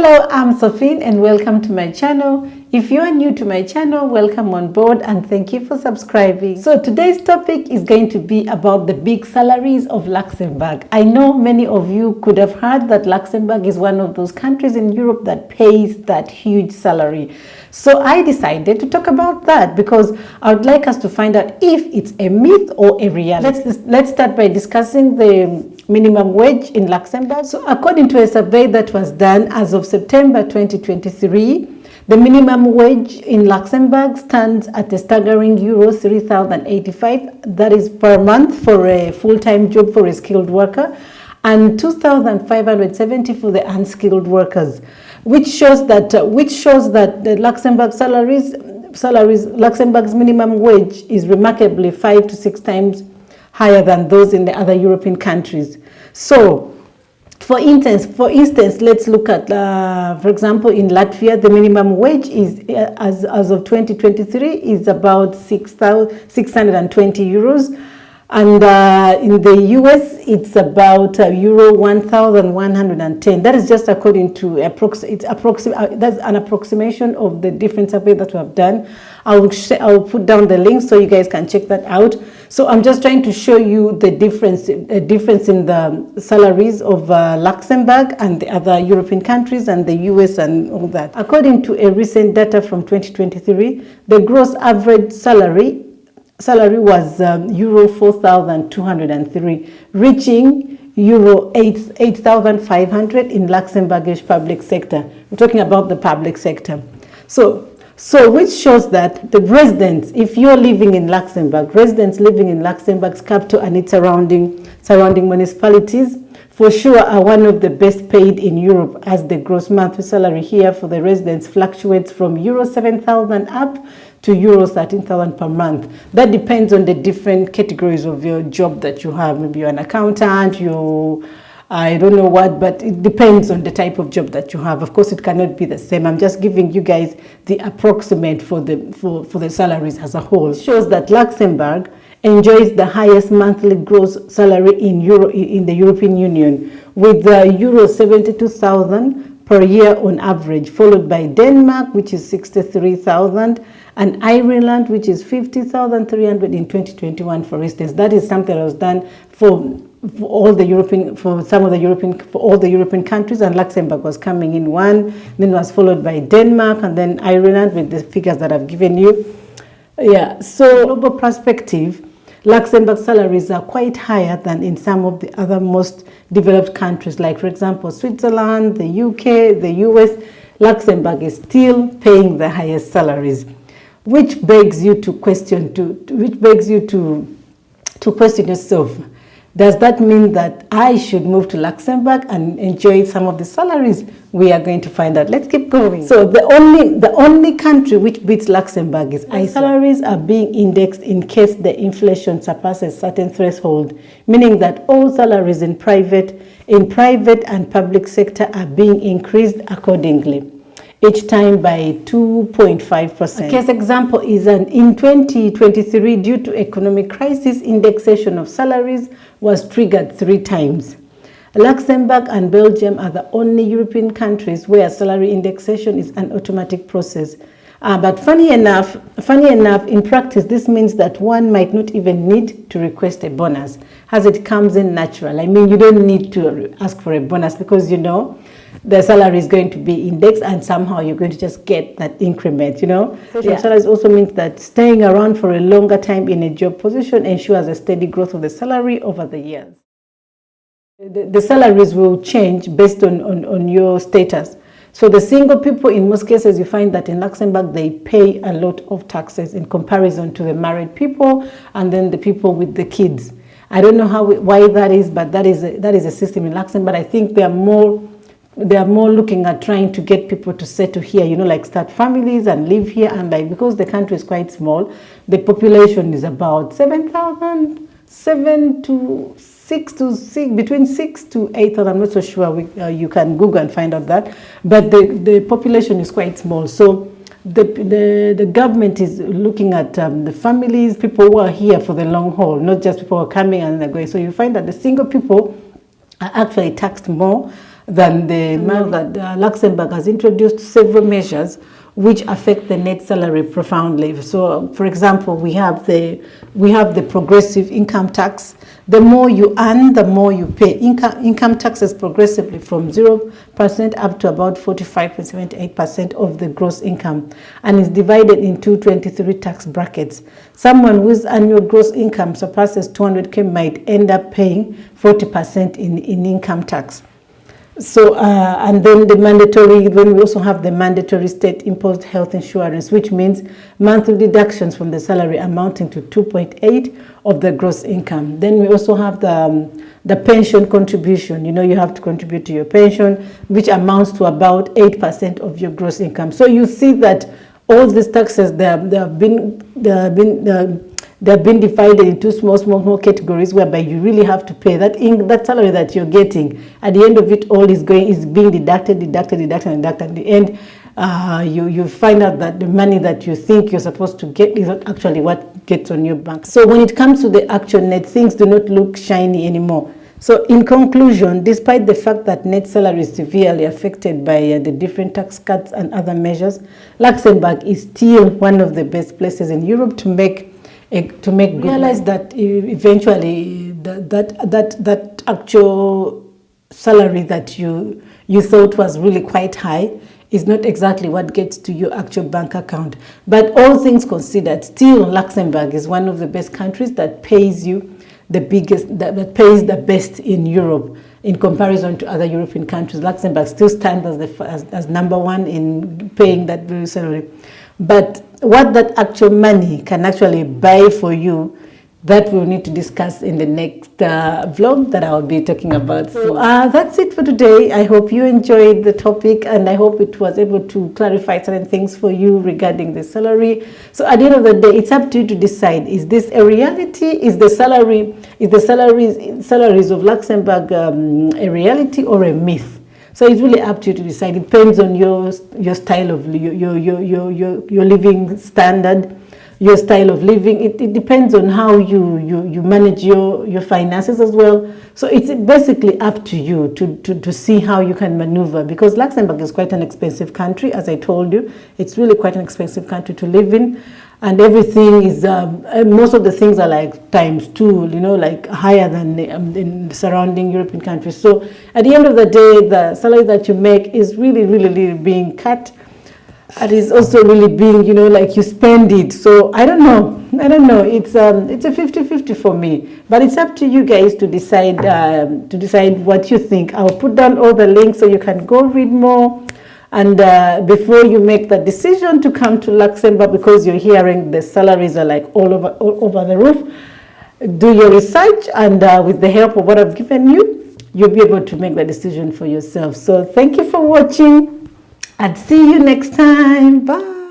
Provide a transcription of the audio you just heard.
Hello, I'm Sophie and welcome to my channel. If you are new to my channel, welcome on board and thank you for subscribing. So today's topic is going to be about the big salaries of Luxembourg. I know many of you could have heard that Luxembourg is one of those countries in Europe that pays that huge salary. So I decided to talk about that because I would like us to find out if it's a myth or a reality. Let's start by discussing the minimum wage in Luxembourg. So according to a survey that was done as of September 2023, the minimum wage in Luxembourg stands at a staggering euro 3,085, that is per month for a full-time job for a skilled worker, and 2,570 for the unskilled workers, which shows that the Luxembourg's minimum wage is remarkably 5 to 6 times higher than those in the other European countries. So, for instance, let's look at, for example, in Latvia, the minimum wage is, as of 2023, is about 620 euros. And in the US, it's about euro 1,110. That is just according to that's an approximation of the different survey that we have done. I'll put down the link so you guys can check that out. So I'm just trying to show you the difference in the salaries of Luxembourg and the other European countries and the US and all that. According to a recent data from 2023, the gross average salary was euro 4,203, reaching euro 8,500 in Luxembourgish public sector. We're talking about the public sector. So which shows that the residents, if you're living in Luxembourg, residents living in Luxembourg's capital and its surrounding municipalities, for sure are one of the best paid in Europe, as the gross monthly salary here for the residents fluctuates from euro 7,000 up to euro 13,000 per month. That depends on the different categories of your job that you have. Maybe you're an accountant, I don't know what, but it depends on the type of job that you have. Of course, it cannot be the same. I'm just giving you guys the approximate for the salaries as a whole. It shows that Luxembourg enjoys the highest monthly gross salary in the European Union, with euro 72,000 per year on average, followed by Denmark, which is 63,000, and Ireland, which is 50,300 in 2021, for instance. That is something that was done for all the European countries, and Luxembourg was coming in one, then was followed by Denmark, and then Ireland with the figures that I've given you. Yeah, so global perspective, Luxembourg salaries are quite higher than in some of the other most developed countries, like for example Switzerland, the UK, the US. Luxembourg is still paying the highest salaries, which begs you to question yourself. Does that mean that I should move to Luxembourg and enjoy some of the salaries? We are going to find out. Let's keep going. So the only country which beats Luxembourg is Iceland. Salaries are being indexed in case the inflation surpasses certain threshold, meaning that all salaries in private and public sector are being increased accordingly, each time by 2.5%. A case example is in 2023, due to economic crisis, indexation of salaries was triggered 3 times. Luxembourg and Belgium are the only European countries where salary indexation is an automatic process. But funny enough, in practice, this means that one might not even need to request a bonus, as it comes in natural. I mean, you don't need to ask for a bonus because you know the salary is going to be indexed and somehow you're going to just get that increment, you know. Yeah. Salaries also means that staying around for a longer time in a job position ensures a steady growth of the salary over the years. The salaries will change based on your status. So the single people, in most cases, you find that in Luxembourg, they pay a lot of taxes in comparison to the married people and then the people with the kids. I don't know why that is, but that is a system in Luxembourg. I think they are more looking at trying to get people to settle here, you know, like start families and live here. And like, because the country is quite small, the population is about 7,000, between 6 to 8,000. I'm not so sure. You can Google and find out that. But the population is quite small. So the government is looking at the families, people who are here for the long haul, not just people who are coming and they're going. So you find that the single people are actually taxed more than the money that Luxembourg has introduced several measures which affect the net salary profoundly. So, for example, we have the progressive income tax. The more you earn, the more you pay. Income taxes progressively from 0% up to about 45.78% of the gross income, and is divided into 23 tax brackets. Someone whose annual gross income surpasses 200K might end up paying 40% in income tax. So, and then we also have the mandatory state-imposed health insurance, which means monthly deductions from the salary amounting to 2.8 of the gross income. Then we also have the pension contribution. You have to contribute to your pension, which amounts to about 8% of your gross income. So you see that all these taxes, they have been divided into small categories, whereby you really have to pay that salary that you're getting. At the end of it all is being deducted. At the end, you find out that the money that you think you're supposed to get is not actually what gets on your bank. So when it comes to the actual net, things do not look shiny anymore. So in conclusion, despite the fact that net salary is severely affected by the different tax cuts and other measures, Luxembourg is still one of the best places in Europe to make good. Realize that eventually that actual salary that you thought was really quite high is not exactly what gets to your actual bank account. But all things considered, still Luxembourg is one of the best countries that pays you that pays the best in Europe in comparison to other European countries. Luxembourg still stands as number one in paying that very salary. But what that actual money can actually buy for you, that we'll need to discuss in the next vlog that I'll be talking about. So that's it for today. I hope you enjoyed the topic, and I hope it was able to clarify certain things for you regarding the salary. So at the end of the day, it's up to you to decide: is this a reality? Is the salaries of Luxembourg a reality or a myth? So it's really up to you to decide. It depends on your style of your living standard, your style of living. It depends on how you manage your finances as well. So it's basically up to you to see how you can maneuver, because Luxembourg is quite an expensive country. As I told you, it's really quite an expensive country to live in. And everything is, most of the things are like ×2, like higher than in the surrounding European countries. So at the end of the day, the salary that you make is really being cut. And it's also really being, like you spend it. So I don't know. It's a 50-50 for me. But it's up to you guys to decide what you think. I'll put down all the links so you can go read more. And before you make the decision to come to Luxembourg, because you're hearing the salaries are like all over the roof, do your research, and with the help of what I've given you, you'll be able to make the decision for yourself. So thank you for watching, and see you next time. Bye.